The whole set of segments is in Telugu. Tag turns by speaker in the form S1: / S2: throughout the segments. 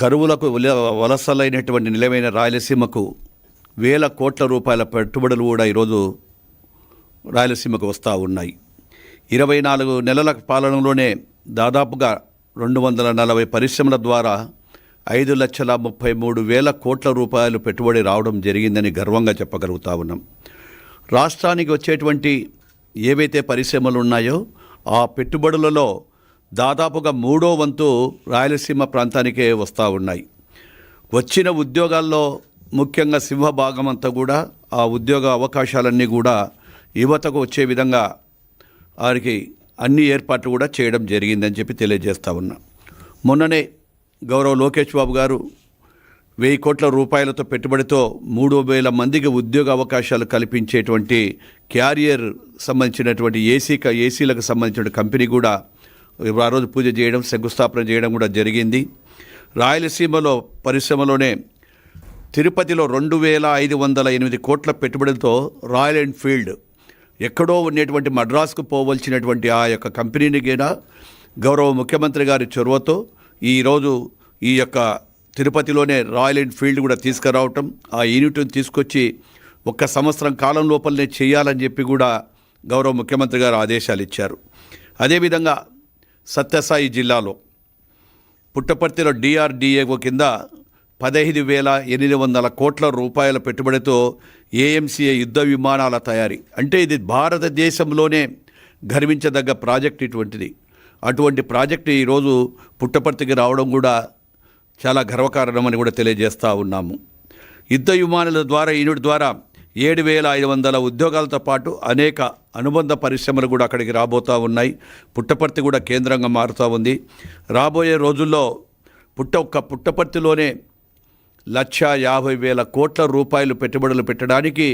S1: కరువులకు వలసలైనటువంటి నిలవైన రాయలసీమకు వేల కోట్ల రూపాయల పెట్టుబడులు కూడా ఈరోజు రాయలసీమకు వస్తూ ఉన్నాయి. 24 నెలల పాలనలోనే దాదాపుగా 240 పరిశ్రమల ద్వారా 5,33,000 కోట్ల రూపాయలు పెట్టుబడి రావడం జరిగిందని గర్వంగా చెప్పగలుగుతా ఉన్నాం. రాష్ట్రానికి వచ్చేటువంటి ఏవైతే పరిశ్రమలు ఉన్నాయో ఆ పెట్టుబడులలో దాదాపుగా 3వ వంతు రాయలసీమ ప్రాంతానికే వస్తూ ఉన్నాయి. వచ్చిన ఉద్యోగాల్లో ముఖ్యంగా సింహభాగం అంతా కూడా ఆ ఉద్యోగ అవకాశాలన్నీ కూడా యువతకు వచ్చే విధంగా వారికి అన్ని ఏర్పాట్లు కూడా చేయడం జరిగిందని చెప్పి తెలియజేస్తూ ఉన్నా. మొన్ననే గౌరవ లోకేష్ బాబు గారు 1,000 కోట్ల రూపాయలతో పెట్టుబడితో 3,000 మందికి ఉద్యోగ అవకాశాలు కల్పించేటువంటి క్యారియర్ సంబంధించినటువంటి ఏసీలకు సంబంధించిన కంపెనీ కూడా ఆ రోజు పూజ చేయడం, శంకుస్థాపన చేయడం కూడా జరిగింది. రాయలసీమలో పరిశ్రమలోనే తిరుపతిలో 2,508 కోట్ల పెట్టుబడితో రాయల్ ఎన్ఫీల్డ్ ఎక్కడో ఉన్నటువంటి మద్రాసుకు పోవలసినటువంటి ఆ యొక్క కంపెనీని కూడా గౌరవ ముఖ్యమంత్రి గారి చొరవతో ఈరోజు ఈ యొక్క తిరుపతిలోనే రాయల్ ఎన్ఫీల్డ్ కూడా తీసుకురావటం, ఆ యూనిట్ని తీసుకొచ్చి 1 సంవత్సరం కాలం లోపలనే చేయాలని చెప్పి కూడా గౌరవ ముఖ్యమంత్రి గారు ఆదేశాలు ఇచ్చారు. అదేవిధంగా సత్యసాయి జిల్లాలో పుట్టపర్తిలో DRDO కింద 15,800 కోట్ల రూపాయల పెట్టుబడితో AMCA యుద్ధ విమానాల తయారీ, అంటే ఇది భారతదేశంలోనే గర్వించదగ్గ ప్రాజెక్ట్ ఇటువంటిది. అటువంటి ప్రాజెక్టు ఈరోజు పుట్టపర్తికి రావడం కూడా చాలా గర్వకారణమని కూడా తెలియజేస్తూ ఉన్నాము. యుద్ధ విమానాల ద్వారా యూనిట్ ద్వారా 7,500 ఉద్యోగాలతో పాటు అనేక అనుబంధ పరిశ్రమలు కూడా అక్కడికి రాబోతూ ఉన్నాయి. పుట్టపర్తి కూడా కేంద్రంగా మారుతూ ఉంది. రాబోయే రోజుల్లో పుట్టపర్తిలోనే 1,50,000 కోట్ల రూపాయలు పెట్టుబడులు పెట్టడానికి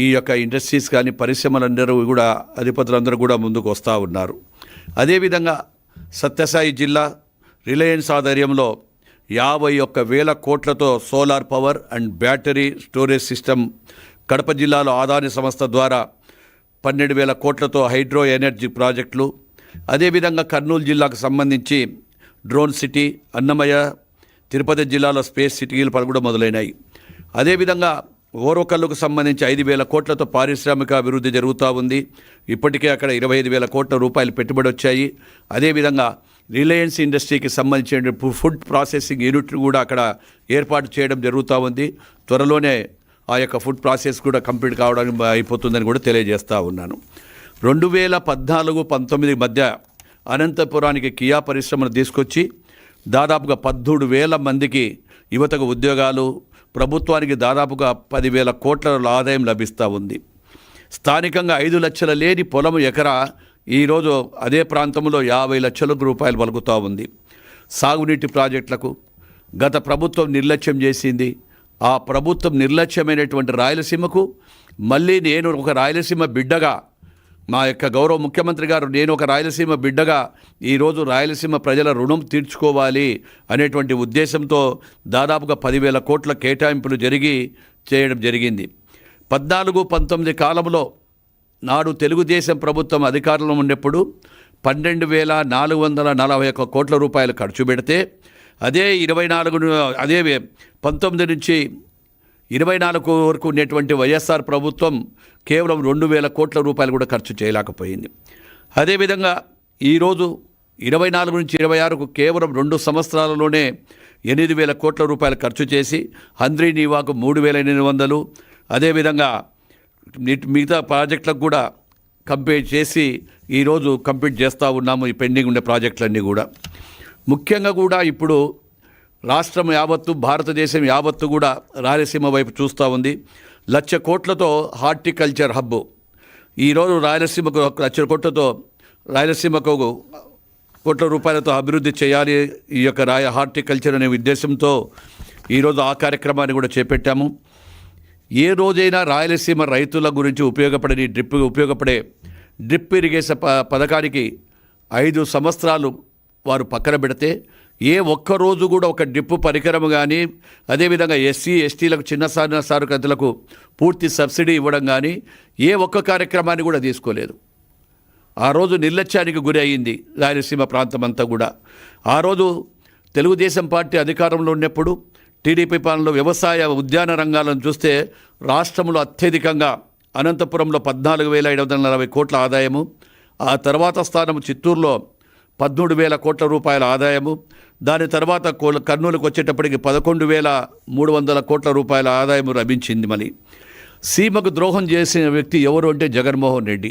S1: ఈ యొక్క ఇండస్ట్రీస్ కానీ పరిశ్రమలందరూ కూడా అధిపతులందరూ కూడా ముందుకు వస్తూ ఉన్నారు. అదేవిధంగా సత్యసాయి జిల్లా రిలయన్స్ ఆధ్వర్యంలో 51,000 కోట్లతో solar power and battery storage system, Kadapa జిల్లాలో ఆదాని సంస్థ ద్వారా 12,000 కోట్లతో హైడ్రో ఎనర్జీ ప్రాజెక్టులు, అదేవిధంగా కర్నూలు జిల్లాకు సంబంధించి డ్రోన్ సిటీ, అన్నమయ్య, తిరుపతి జిల్లాలో స్పేస్ సిటీలు కూడా మొదలైనాయి. అదేవిధంగా ఓరోకల్లుకు సంబంధించి 5,000 కోట్లతో పారిశ్రామిక అభివృద్ధి జరుగుతూ ఉంది. ఇప్పటికే అక్కడ 25,000 కోట్ల రూపాయలు పెట్టుబడి వచ్చాయి. అదేవిధంగా రిలయన్స్ ఇండస్ట్రీకి సంబంధించిన ఫుడ్ ప్రాసెసింగ్ యూనిట్ కూడా అక్కడ ఏర్పాటు చేయడం జరుగుతూ ఉంది. త్వరలోనే ఆ యొక్క ఫుడ్ ప్రాసెస్ కూడా కంప్లీట్ కావడానికి అయిపోతుందని కూడా తెలియజేస్తూ ఉన్నాను. 2014-19 మధ్య అనంతపురానికి కియా పరిశ్రమను తీసుకొచ్చి దాదాపుగా 13,000 మందికి యువతకు ఉద్యోగాలు, ప్రభుత్వానికి దాదాపుగా 10,000 కోట్ల ఆదాయం లభిస్తూ ఉంది. స్థానికంగా 5 లక్షల లేని పొలం ఎకరా ఈరోజు అదే ప్రాంతంలో 50 లక్షల రూపాయలు పలుకుతూ ఉంది. సాగునీటి ప్రాజెక్టులకు గత ప్రభుత్వం నిర్లక్ష్యం చేసింది. ఆ ప్రభుత్వం నిర్లక్ష్యమైనటువంటి రాయలసీమకు మళ్ళీ నేను ఒక రాయలసీమ బిడ్డగా, మా యొక్క గౌరవ ముఖ్యమంత్రి గారు నేను ఒక రాయలసీమ బిడ్డగా ఈరోజు రాయలసీమ ప్రజల రుణం తీర్చుకోవాలి అనేటువంటి ఉద్దేశంతో దాదాపుగా 10,000 కోట్ల కేటాయింపులు చేయడం జరిగింది. 14-19 కాలంలో నాడు తెలుగుదేశం ప్రభుత్వం అధికారంలో ఉన్నప్పుడు 12,441 కోట్ల రూపాయలు ఖర్చు పెడితే అదే 19 నుంచి 24 వరకు ఉన్నటువంటి వైఎస్ఆర్ ప్రభుత్వం కేవలం 2,000 కోట్ల రూపాయలు కూడా ఖర్చు చేయలేకపోయింది. అదేవిధంగా ఈరోజు 24 నుంచి 26కు కేవలం 2 సంవత్సరాలలోనే 8,000 కోట్ల రూపాయలు ఖర్చు చేసి హంద్రీ నీవాకు 3,800, అదేవిధంగా మిగతా ప్రాజెక్టులకు కూడా కంప్లీట్ చేసి ఈరోజు కంప్లీట్ చేస్తూ ఉన్నాము. ఈ పెండింగ్ ఉండే ప్రాజెక్టులన్నీ కూడా ముఖ్యంగా కూడా ఇప్పుడు రాష్ట్రం యావత్తు, భారతదేశం యావత్తు కూడా రాయలసీమ వైపు చూస్తూ ఉంది. 1,00,000 కోట్లతో హార్టికల్చర్ హబ్ ఈరోజు రాయలసీమకు 1,00,000 కోట్లతో రాయలసీమకు కోట్ల రూపాయలతో అభివృద్ధి చేయాలి ఈ యొక్క హార్టికల్చర్ అనే ఉద్దేశంతో ఈరోజు ఆ కార్యక్రమాన్ని కూడా చేపట్టాము. ఏ రోజైనా రాయలసీమ రైతుల గురించి ఉపయోగపడే డ్రిప్ ఇరిగేషన్ పథకానికి 5 సంవత్సరాలు వారు పక్కన పెడితే ఏ ఒక్కరోజు కూడా ఒక డ్రిప్ పరికరం కానీ, అదేవిధంగా SC STలకు చిన్న సారుకతులకు పూర్తి సబ్సిడీ ఇవ్వడం కానీ ఏ ఒక్క కార్యక్రమాన్ని కూడా తీసుకోలేదు. ఆ రోజు నిర్లక్ష్యానికి గురి అయ్యింది రాయలసీమ ప్రాంతం అంతా కూడా. ఆ రోజు తెలుగుదేశం పార్టీ అధికారంలో ఉన్నప్పుడు టీడీపీ పాలనలో వ్యవసాయ ఉద్యాన రంగాలను చూస్తే రాష్ట్రంలో అత్యధికంగా అనంతపురంలో 14,540 కోట్ల ఆదాయము, ఆ తర్వాత స్థానం చిత్తూరులో 13,000 కోట్ల రూపాయల ఆదాయము, దాని తర్వాత కర్నూలుకు వచ్చేటప్పటికి 11,300 కోట్ల రూపాయల ఆదాయము లభించింది. మళ్ళీ సీమకు ద్రోహం చేసిన వ్యక్తి ఎవరు అంటే జగన్మోహన్ రెడ్డి.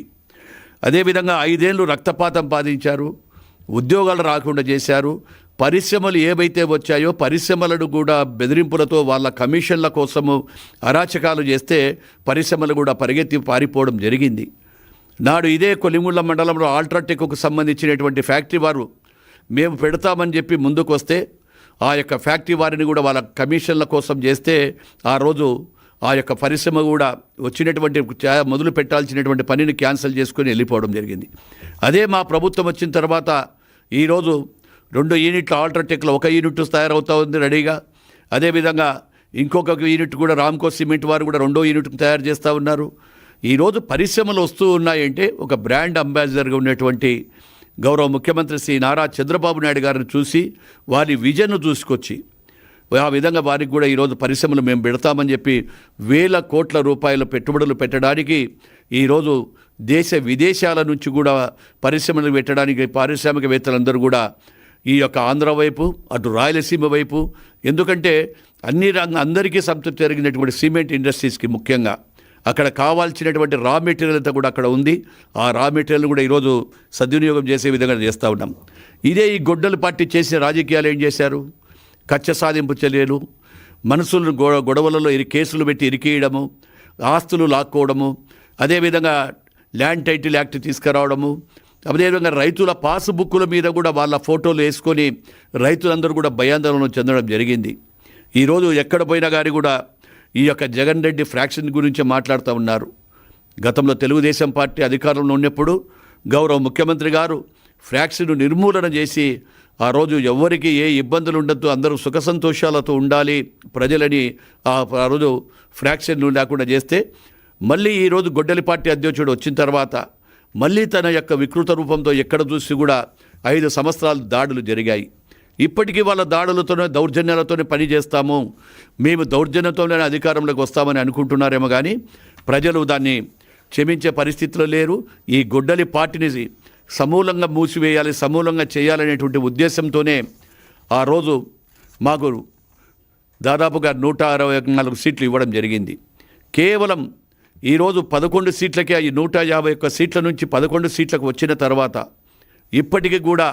S1: అదేవిధంగా 5 ఏళ్ళు రక్తపాతం పాదించారు, ఉద్యోగాలు రాకుండా చేశారు. పరిశ్రమలు ఏవైతే వచ్చాయో పరిశ్రమలను కూడా బెదిరింపులతో వాళ్ళ కమిషన్ల కోసము అరాచకాలు చేస్తే పరిశ్రమలు కూడా పరిగెత్తి పారిపోవడం జరిగింది. నాడు ఇదే కొలిముళ్ళ మండలంలో అల్ట్రాటెక్కు సంబంధించినటువంటి ఫ్యాక్టరీ వారు మేము పెడతామని చెప్పి ముందుకు వస్తే ఆ యొక్క ఫ్యాక్టరీ వారిని కూడా వాళ్ళ కమిషన్ల కోసం చేస్తే ఆ రోజు ఆ యొక్క పరిశ్రమ కూడా వచ్చినటువంటి మొదలు పెట్టాల్సినటువంటి పనిని క్యాన్సిల్ చేసుకొని వెళ్ళిపోవడం జరిగింది. అదే మా ప్రభుత్వం వచ్చిన తర్వాత ఈరోజు 2 యూనిట్ల అల్ట్రాటెక్లో 1 యూనిట్ తయారవుతూ ఉంది రెడీగా. అదేవిధంగా ఇంకొక యూనిట్ కూడా రామ్కో సిమెంట్ వారు కూడా 2వ యూనిట్ తయారు చేస్తూ ఉన్నారు. ఈరోజు పరిశ్రమలు వస్తూ ఉన్నాయంటే ఒక బ్రాండ్ అంబాసిడర్గా ఉన్నటువంటి గౌరవ ముఖ్యమంత్రి శ్రీ నారా చంద్రబాబు నాయుడు గారిని చూసి వారి విజన్ను చూసుకొచ్చి ఆ విధంగా వారికి కూడా ఈరోజు పరిశ్రమలు మేము పెడతామని చెప్పి 1,000 కోట్ల రూపాయల పెట్టుబడులు పెట్టడానికి ఈరోజు దేశ విదేశాల నుంచి కూడా పరిశ్రమలు పెట్టడానికి పారిశ్రామికవేత్తలందరూ కూడా ఈ యొక్క ఆంధ్ర వైపు అటు రాయలసీమ వైపు, ఎందుకంటే అందరికీ సంతృప్తి జరిగినటువంటి సిమెంట్ ఇండస్ట్రీస్కి ముఖ్యంగా అక్కడ కావాల్సినటువంటి రా మెటీరియల్ అంతా కూడా అక్కడ ఉంది. ఆ రా మెటీరియల్ కూడా ఈరోజు సద్వినియోగం చేసే విధంగా చేస్తూ ఉన్నాం. ఇదే ఈ గొడ్డలు పార్టీ చేసిన రాజకీయాలు ఏం చేశారు? కక్ష సాధింపు చర్యలు, మనసులను గొడవలలో కేసులు పెట్టి ఇరికేయడము, ఆస్తులు లాక్కోవడము, అదేవిధంగా ల్యాండ్ టైటిల్ యాక్ట్ తీసుకురావడము, అదేవిధంగా రైతుల పాస్బుక్కుల మీద కూడా వాళ్ళ ఫోటోలు వేసుకొని రైతులందరూ కూడా భయాందోళన చెందడం జరిగింది. ఈరోజు ఎక్కడ పోయినా కానీ కూడా ఈ యొక్క జగన్ రెడ్డి ఫ్రాక్షన్ గురించి మాట్లాడుతూ ఉన్నారు. గతంలో తెలుగుదేశం పార్టీ అధికారంలో ఉన్నప్పుడు గౌరవ ముఖ్యమంత్రి గారు ఫ్రాక్షన్ నిర్మూలన చేసి ఆ రోజు ఎవ్వరికి ఏ ఇబ్బందులు ఉండద్దు, అందరూ సుఖ సంతోషాలతో ఉండాలి ప్రజలని ఆ రోజు ఫ్రాక్షన్ లేకుండా చేస్తే, మళ్ళీ ఈరోజు గొడ్డలి పార్టీ అధ్యక్షుడు వచ్చిన తర్వాత మళ్ళీ తన యొక్క వికృత రూపంతో ఎక్కడ చూసి కూడా 5 సంవత్సరాలు దాడులు జరిగాయి. ఇప్పటికీ వాళ్ళ దాడులతోనే దౌర్జన్యాలతోనే పని చేస్తాము, మేము దౌర్జన్యంతోనే అధికారంలోకి వస్తామని అనుకుంటున్నారేమో కానీ ప్రజలు దాన్ని క్షమించే పరిస్థితిలో లేరు. ఈ గొడ్డలి పార్టీని సమూలంగా మూసివేయాలి, సమూలంగా చేయాలనేటువంటి ఉద్దేశంతోనే ఆ రోజు మాకు దాదాపుగా 164 సీట్లు ఇవ్వడం జరిగింది. కేవలం ఈరోజు 11 సీట్లకే ఈ 151 సీట్ల నుంచి 11 సీట్లకు వచ్చిన తర్వాత ఇప్పటికీ కూడా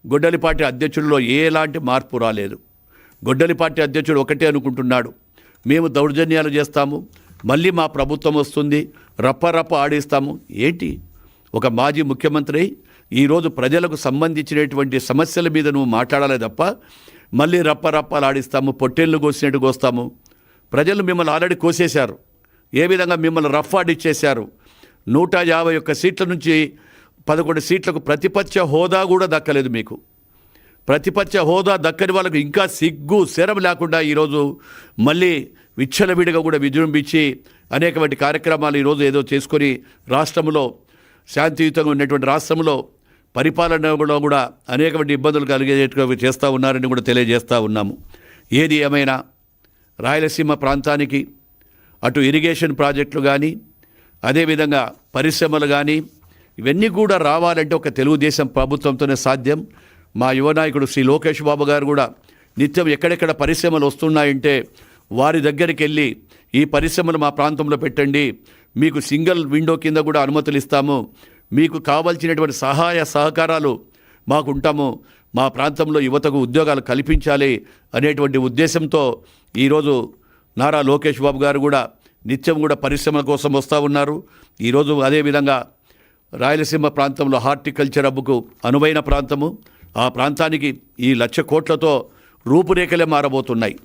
S1: గొడ్డలి పార్టీ అధ్యక్షుడిలో ఎలాంటి మార్పు రాలేదు. గొడ్డలి పార్టీ అధ్యక్షుడు ఒకటే అనుకుంటున్నాడు, మేము దౌర్జన్యాలు చేస్తాము, మళ్ళీ మా ప్రభుత్వం వస్తుంది, రప్ప ఆడిస్తాము. ఏంటి, ఒక మాజీ ముఖ్యమంత్రి ఈరోజు ప్రజలకు సంబంధించినటువంటి సమస్యల మీద నువ్వు మాట్లాడాలి తప్ప మళ్ళీ రప్ప ఆడిస్తాము, పొట్టేళ్ళు కోసినట్టు కోస్తాము. ప్రజలు మిమ్మల్ని ఆల్రెడీ కోసేశారు, ఏ విధంగా మిమ్మల్ని రఫ్ ఆడిచ్చేశారు. 151 సీట్ల నుంచి 11 సీట్లకు ప్రతిపక్ష హోదా కూడా దక్కలేదు మీకు. ప్రతిపక్ష హోదా దక్కని వాళ్ళకు ఇంకా సిగ్గు శరం లేకుండా ఈరోజు మళ్ళీ విచ్చలవిడిగా కూడా విజృంభించి అనేకమైన కార్యక్రమాలు ఈరోజు ఏదో చేసుకొని రాష్ట్రంలో శాంతియుతంగా ఉన్నటువంటి రాష్ట్రంలో పరిపాలనలో కూడా అనేకమైన ఇబ్బందులు కలిగేట్టుగా చేస్తూ ఉన్నారని కూడా తెలియజేస్తూ ఉన్నాము. ఏది ఏమైనా రాయలసీమ ప్రాంతానికి అటు ఇరిగేషన్ ప్రాజెక్టులు కానీ అదేవిధంగా పరిశ్రమలు కానీ ఇవన్నీ కూడా రావాలంటే ఒక తెలుగుదేశం ప్రభుత్వంతోనే సాధ్యం. మా యువ నాయకుడు శ్రీ లోకేష్ బాబు గారు కూడా నిత్యం ఎక్కడెక్కడ పరిశ్రమలు వస్తున్నాయంటే వారి దగ్గరికి వెళ్ళి ఈ పరిశ్రమలు మా ప్రాంతంలో పెట్టండి, మీకు సింగిల్ విండో కింద కూడా అనుమతులు ఇస్తాము, మీకు కావాల్సినటువంటి సహాయ సహకారాలు మాకు ఉంటాము, మా ప్రాంతంలో యువతకు ఉద్యోగాలు కల్పించాలి అనేటువంటి ఉద్దేశంతో ఈరోజు నారా లోకేష్ బాబు గారు కూడా నిత్యం కూడా పరిశ్రమల కోసం వస్తూ ఉన్నారు. ఈరోజు అదేవిధంగా రాయలసీమ ప్రాంతంలో హార్టికల్చర్ హబ్కు అనువైన ప్రాంతము, ఆ ప్రాంతానికి ఈ 1,00,000 కోట్లతో రూపురేఖలే మారబోతున్నాయి.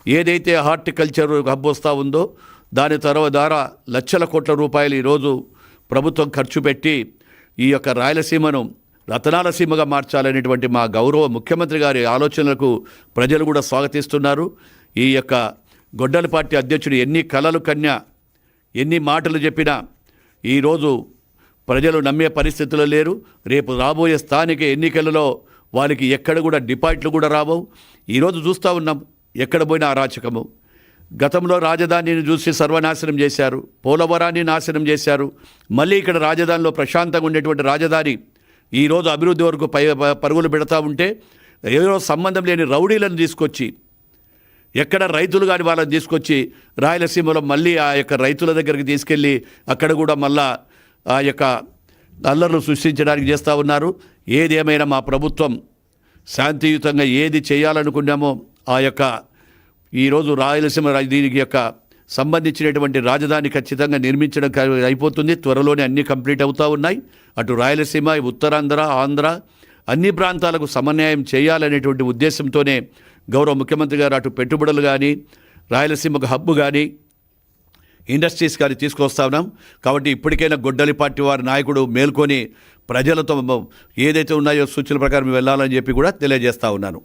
S1: ఏదైతే హార్టికల్చర్ హబ్ వస్తూ ఉందో దాని ద్వారా లక్షల కోట్ల రూపాయలు ఈరోజు ప్రభుత్వం ఖర్చు పెట్టి ఈ యొక్క రాయలసీమను రతనాల సీమగా మార్చాలనేటువంటి మా గౌరవ ముఖ్యమంత్రి గారి ఆలోచనలకు ప్రజలు కూడా స్వాగతిస్తున్నారు. ఈ యొక్క గొడ్డలి పార్టీ అధ్యక్షుడు ఎన్ని కలలు కన్యా, ఎన్ని మాటలు చెప్పినా ఈరోజు ప్రజలు నమ్మే పరిస్థితుల్లో లేరు. రేపు రాబోయే స్థానిక ఎన్నికలలో వాళ్ళకి ఎక్కడ కూడా డిపాజిట్లు కూడా రావు. ఈరోజు చూస్తూ ఉన్నాం ఎక్కడ పోయినా అరాచకము. గతంలో రాజధానిని చూసి సర్వనాశనం చేశారు, పోలవరాన్ని నాశనం చేశారు. మళ్ళీ ఇక్కడ రాజధానిలో ప్రశాంతంగా ఉండేటువంటి రాజధాని ఈరోజు అభివృద్ధి వరకు పరుగులు పెడతా ఉంటే ఏదో సంబంధం లేని రౌడీలను తీసుకొచ్చి, ఎక్కడ రైతులు కానీ వాళ్ళని తీసుకొచ్చి రాయలసీమలో మళ్ళీ ఆ యొక్క రైతుల దగ్గరికి తీసుకెళ్ళి అక్కడ కూడా మళ్ళా ఆ యొక్క అల్లర్లు సృష్టించడానికి చేస్తూ ఉన్నారు. ఏది ఏమైనా మా ప్రభుత్వం శాంతియుతంగా ఏది చేయాలనుకున్నామో ఆ యొక్క ఈరోజు రాయలసీమ దీనికి యొక్క సంబంధించినటువంటి రాజధాని ఖచ్చితంగా నిర్మించడం అయిపోతుంది. త్వరలోనే అన్నీ కంప్లీట్ అవుతూ ఉన్నాయి. అటు రాయలసీమ, ఉత్తరాంధ్ర, ఆంధ్ర అన్ని ప్రాంతాలకు సమన్వయం చేయాలనేటువంటి ఉద్దేశంతోనే గౌరవ ముఖ్యమంత్రి గారు అటు పెట్టుబడులు కానీ, రాయలసీమకు హబ్బు కానీ, ఇండస్ట్రీస్ కానీ తీసుకొస్తా ఉన్నాం. కాబట్టి ఇప్పటికైనా గొడ్డలి పార్టీ వారి నాయకుడు మేల్కొని ప్రజలతో ఏదైతే ఉన్నాయో సూచనల ప్రకారం వెళ్ళాలని చెప్పి కూడా తెలియజేస్తా ఉన్నాను.